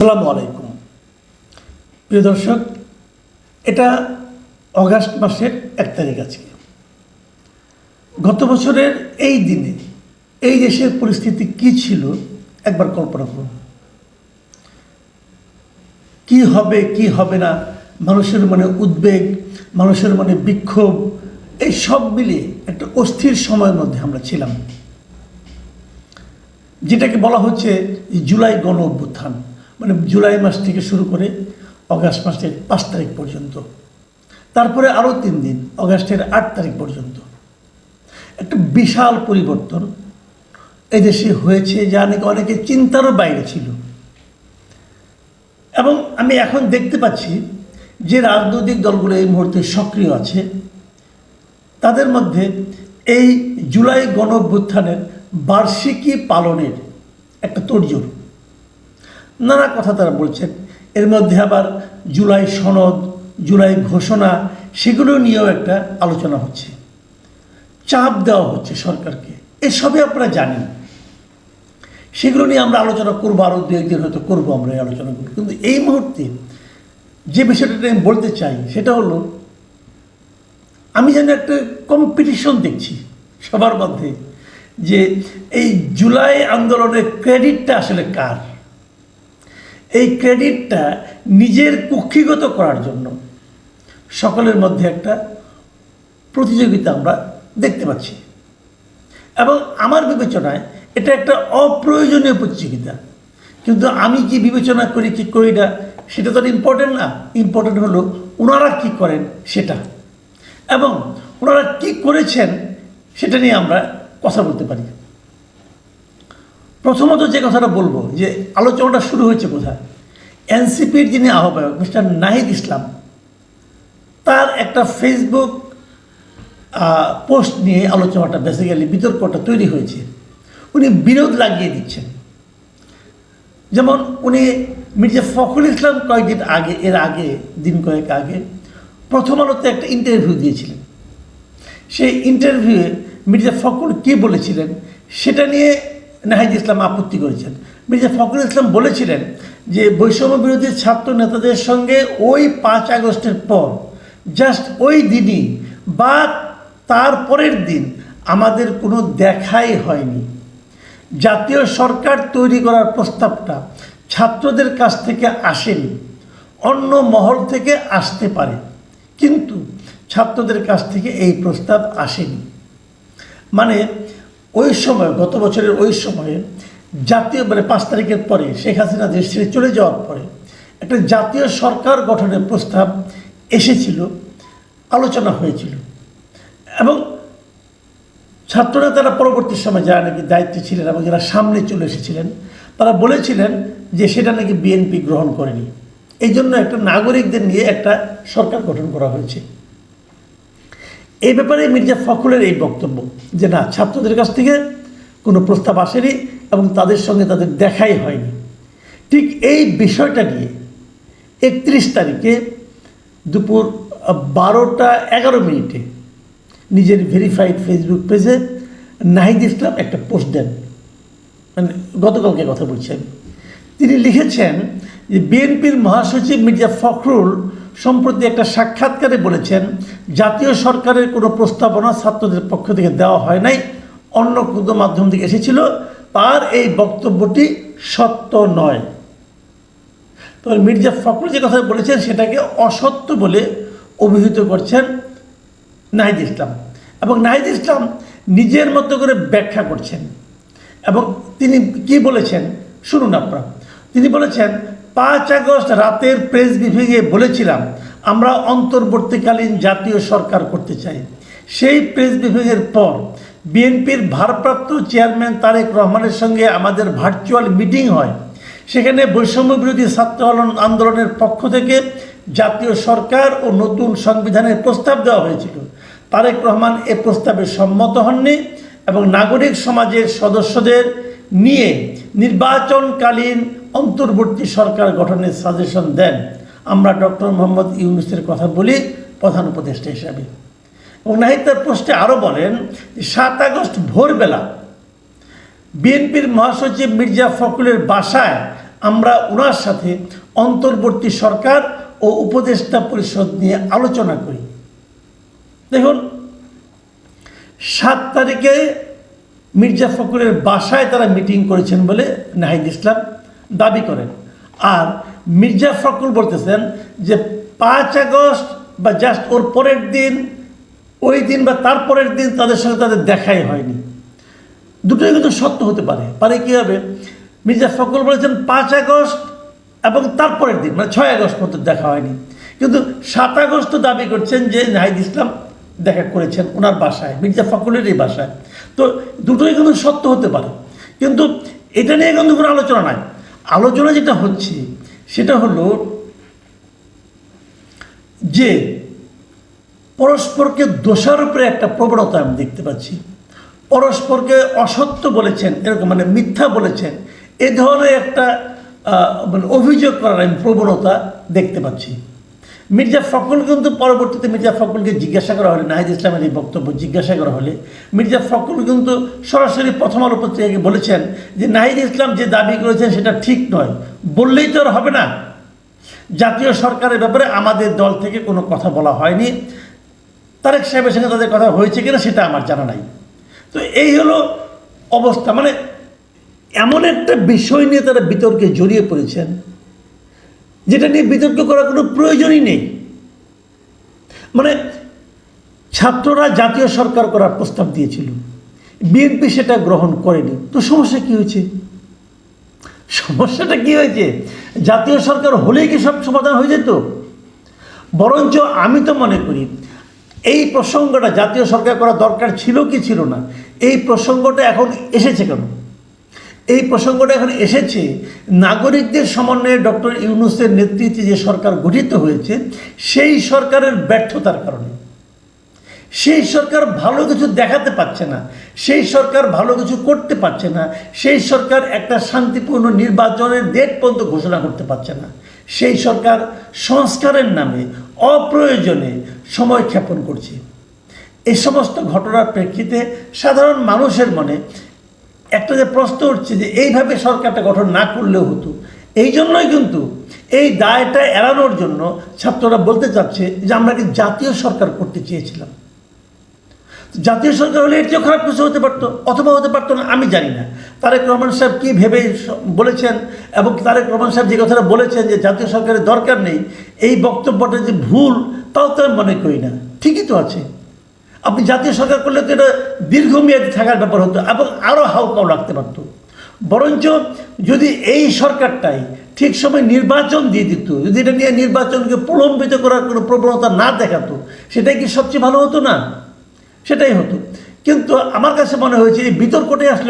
আসসালামু আলাইকুম প্রিয় দর্শক, এটা অগাস্ট মাসের 1 তারিখ। আজকে গত বছরের এই দিনে এই দেশের পরিস্থিতি কি ছিল একবার কল্পনা করুন। কি হবে কি হবে না, মানুষের মনে উদ্বেগ, মানুষের মনে বিক্ষোভ, এই সব মিলিয়ে একটা অস্থির সময়ের মধ্যে আমরা ছিলাম, যেটাকে বলা হচ্ছে জুলাই গণ অভ্যুত্থান। মানে জুলাই মাস থেকে শুরু করে অগাস্ট মাসের 5 তারিখ পর্যন্ত, তারপরে আরও 3 দিন অগাস্টের 8 তারিখ পর্যন্ত একটা বিশাল পরিবর্তন এদেশে হয়েছে, যা নাকি অনেকে চিন্তারও বাইরে ছিল। এবং আমি এখন দেখতে পাচ্ছি যে রাজনৈতিক দলগুলো এই মুহূর্তে সক্রিয় আছে, তাদের মধ্যে এই জুলাই গণ অভ্যুত্থানের বার্ষিকী পালনের একটা তোড়জোড়, নানা কথা তারা বলছেন। এর মধ্যে আবার জুলাই সনদ, জুলাই ঘোষণা, সেগুলো নিয়েও একটা আলোচনা হচ্ছে, চাপ দেওয়া হচ্ছে সরকারকে। এসবই আপনারা জানেন, সেগুলো নিয়ে আমরা আলোচনা করবো, আরও 2-1 দিন হয়তো করবো আমরা এই আলোচনাগুলো। কিন্তু এই মুহূর্তে যে বিষয়টা আমি বলতে চাই সেটা হলো, আমি যেন একটা কম্পিটিশন দেখছি সবার মধ্যে, যে এই জুলাই আন্দোলনের ক্রেডিটটা আসলে কার। এই ক্রেডিটটা নিজের কুক্ষিগত করার জন্য সকলের মধ্যে একটা প্রতিযোগিতা আমরা দেখতে পাচ্ছি। এবং আমার বিবেচনায় এটা একটা অপ্রয়োজনীয় প্রতিযোগিতা। কিন্তু আমি কি বিবেচনা করি কি করি না সেটা তো ইম্পর্টেন্ট না। ইম্পর্টেন্ট হলো ওনারা কি করেন সেটা, এবং ওনারা কি করেছেন সেটা নিয়ে আমরা কথা বলতে পারি। প্রথমত যে কথাটা বলবো, যে আলোচনাটা শুরু হয়েছে কোথায়, এনসিপির যিনি আহ্বায়ক মিস্টার নাহিদ ইসলাম, তার একটা ফেসবুক পোস্ট নিয়ে আলোচনাটা বেসিক্যালি বিতর্কটা তৈরি হয়েছে। উনি বিরোধ লাগিয়ে দিচ্ছেন। যেমন উনি মির্জা ফখরুল ইসলাম কয়েকদিন আগে, এর আগে দিন কয়েক আগে প্রথম আলোতে একটা ইন্টারভিউ দিয়েছিলেন। সেই ইন্টারভিউয়ে মির্জা ফখরুল কী বলেছিলেন সেটা নিয়ে নাহিদ ইসলাম আপত্তি করেছেন। মির্জা ফখরুল ইসলাম বলেছিলেন যে বৈষম্য বিরোধী ছাত্র নেতাদের সঙ্গে ওই 5 আগস্টের পর জাস্ট ওই দিনই বা তার পরের দিন আমাদের কোনো দেখাই হয়নি। জাতীয় সরকার তৈরি করার প্রস্তাবটা ছাত্রদের কাছ থেকে আসেনি, অন্য মহল থেকে আসতে পারে, কিন্তু ছাত্রদের কাছ থেকে এই প্রস্তাব আসেনি। মানে ওই সময়, গত বছরের ওই সময়ে জাতীয়, মানে 5 তারিখের পরে শেখ হাসিনা দেশ ছেড়ে চলে যাওয়ার পরে একটা জাতীয় সরকার গঠনের প্রস্তাব এসেছিল, আলোচনা হয়েছিল। এবং ছাত্ররা তারা পরবর্তী সময় যারা নাকি দায়িত্বে ছিলেন এবং যারা সামনে চলে এসেছিলেন, তারা বলেছিলেন যে সেটা নাকি বিএনপি গ্রহণ করেনি। এই জন্য একটা নাগরিকদের নিয়ে একটা সরকার গঠন করা হয়েছে। এই ব্যাপারে মির্জা ফখরুলের এই বক্তব্য যে না, ছাত্রদের কাছ থেকে কোনো প্রস্তাব আসেনি এবং তাদের সঙ্গে তাদের দেখাই হয়নি। ঠিক এই বিষয়টা নিয়ে 31 তারিখে দুপুর 12:11 নিজের ভেরিফাইড ফেসবুক পেজে নাহিদ ইসলাম একটা পোস্ট দেন। মানে গতকালকে কথা বলছি আমি। তিনি লিখেছেন যে বিএনপির মহাসচিব মির্জা ফখরুল সম্প্রতি একটা সাক্ষাৎকারে বলেছেন জাতীয় সরকারের কোনো প্রস্তাবনা ছাত্রদের পক্ষ থেকে দেওয়া হয় নাই, অন্য কোনো মাধ্যম থেকে এসেছিল। তার এই বক্তব্যটি সত্য নয়। তবে মির্জা ফখরুল যে কথা বলেছেন সেটাকে অসত্য বলে অভিহিত করছেন নাহিদ ইসলাম, এবং নাহিদ ইসলাম নিজের মতো করে ব্যাখ্যা করছেন। এবং তিনি কি বলেছেন শুনুন আপনারা। তিনি বলেছেন 5 আগস্ট রাতের প্রেস ব্রিফিংয়ে বলেছিলাম আমরা অন্তর্বর্তীকালীন জাতীয় সরকার করতে চাই। সেই প্রেস ব্রিফিংয়ের পর বিএনপির ভারপ্রাপ্ত চেয়ারম্যান তারেক রহমানের সঙ্গে আমাদের ভার্চুয়াল মিটিং হয়। সেখানে বৈষম্য বিরোধী ছাত্র আন্দোলনের পক্ষ থেকে জাতীয় সরকার ও নতুন সংবিধানের প্রস্তাব দেওয়া হয়েছিল। তারেক রহমান এ প্রস্তাবে সম্মত হননি এবং নাগরিক সমাজের সদস্যদের নিয়ে নির্বাচনকালীন অন্তর্বর্তী সরকার গঠনের সাজেশন দেন। আমরা ডক্টর মোহাম্মদ ইউনূসের কথা বলি প্রধান উপদেষ্টা হিসাবে। এবং নাহিদ তার পোস্টে আরও বলেন 7 আগস্ট ভোরবেলা বিএনপির মহাসচিব মির্জা ফখরুলের বাসায় আমরা ওনার সাথে অন্তর্বর্তী সরকার ও উপদেষ্টা পরিষদ নিয়ে আলোচনা করি। দেখুন, 7 তারিখে মির্জা ফখরুলের বাসায় তারা মিটিং করেছেন বলে নাহিদ ইসলাম দাবি করেন। আর মির্জা ফখরুল বলতেছেন যে 5 আগস্ট বা জাস্ট ওর পরের দিন, ওই দিন বা তার পরের দিন তাদের সঙ্গে তাদের দেখাই হয়নি। দুটোই কিন্তু সত্য হতে পারে কী হবে? মির্জা ফখরুল বলেছেন 5 আগস্ট এবং তারপরের দিন মানে 6 আগস্ট পর্যন্ত দেখা হয়নি, কিন্তু 7 আগস্ট দাবি করছেন যে নাহিদ ইসলাম দেখা করেছেন ওনার বাসায়, মির্জা ফখরুলেরই বাসায়। তো দুটোই কিন্তু সত্য হতে পারে, কিন্তু এটা নিয়ে কিন্তু কোনো আলোচনা নাই। আলোচনা যেটা হচ্ছে সেটা হলো যে পরস্পরকে দোষারোপের একটা প্রবণতা আমি দেখতে পাচ্ছি। পরস্পরকে অসত্য বলেছেন, এরকম মানে মিথ্যা বলেছেন, এ ধরনের একটা মানে অভিযোগ করার আমি প্রবণতা দেখতে পাচ্ছি। মির্জা ফখরুল কিন্তু পরবর্তীতে মির্জা ফখরুলকে জিজ্ঞাসা করা হলে, নাহিদ ইসলামের এই বক্তব্য জিজ্ঞাসা করা হলে মির্জা ফখরুল কিন্তু সরাসরি প্রথম আলো পত্রিকাকে বলেছেন যে নাহিদ ইসলাম যে দাবি করেছেন সেটা ঠিক নয়, বললেই তো আর হবে না। জাতীয় সরকারের ব্যাপারে আমাদের দল থেকে কোনো কথা বলা হয়নি, তারেক সাহেবের সঙ্গে তাদের কথা হয়েছে কিনা সেটা আমার জানা নাই। তো এই হলো অবস্থা, মানে এমন একটা বিষয় নিয়ে তারা বিতর্কে জড়িয়ে পড়েছেন যেটা নিয়ে বিতর্ক করার কোনো প্রয়োজনই নেই। মানে ছাত্ররা জাতীয় সরকার করার প্রস্তাব দিয়েছিল, বিএনপি সেটা গ্রহণ করেনি, তো সমস্যা কি হয়েছে? সমস্যাটা কি হয়েছে? জাতীয় সরকার হলেই কি সব সমাধান হয়ে যেত? বরঞ্চ আমি তো মনে করি এই প্রসঙ্গটা জাতীয় সরকার করা দরকার ছিল কি ছিল না, এই প্রসঙ্গটা এখন এসেছে কেন? এই প্রসঙ্গটা এখন এসেছে নাগরিকদের সমন্বয়ে ডক্টর ইউনূসের নেতৃত্বে যে সরকার গঠিত হয়েছে সেই সরকারের ব্যর্থতার কারণে। সেই সরকার ভালো কিছু দেখাতে পারছে না, সেই সরকার ভালো কিছু করতে পারছে না, সেই সরকার একটা শান্তিপূর্ণ নির্বাচনের ডেট পর্যন্ত ঘোষণা করতে পারছে না। সেই সরকার সংস্কারের নামে অপ্রয়োজনে সময় ক্ষেপণ করছে। এই সমস্ত ঘটনার প্রেক্ষিতে সাধারণ মানুষের মনে একটা যে প্রশ্ন উঠছে যে এইভাবে সরকারটা গঠন না করলেও হতো। এই জন্যই কিন্তু এই দায়টা এড়ানোর জন্য ছাত্ররা বলতে চাচ্ছে যে আমরা কি জাতীয় সরকার করতে চেয়েছিলাম। জাতীয় সরকার হলে এর চেয়েও খারাপ কিছু হতে পারতো, অথবা হতে পারতো না, আমি জানি না। তারেক রহমান সাহেব কী ভেবে বলেছেন, এবং তারেক রহমান সাহেব যে কথাটা বলেছেন যে জাতীয় সরকারের দরকার নেই, এই বক্তব্যটা যে ভুল তাও তো আমি মনে করি না, ঠিকই তো আছে। আপনি জাতীয় সরকার করলে তো এটা দীর্ঘমেয়াদী থাকার ব্যাপার হতো এবং আরও হাউকাও লাগতে পারত। বরঞ্চ যদি এই সরকারটাই ঠিক সময় নির্বাচন দিয়ে দিত, যদি এটা নিয়ে নির্বাচনকে প্রলম্বিত করার কোনো প্রবণতা না দেখাতো, সেটাই কি সবচেয়ে ভালো হতো না? সেটাই হতো। কিন্তু আমার কাছে মনে হয়েছে এই বিতর্কটাই আসলে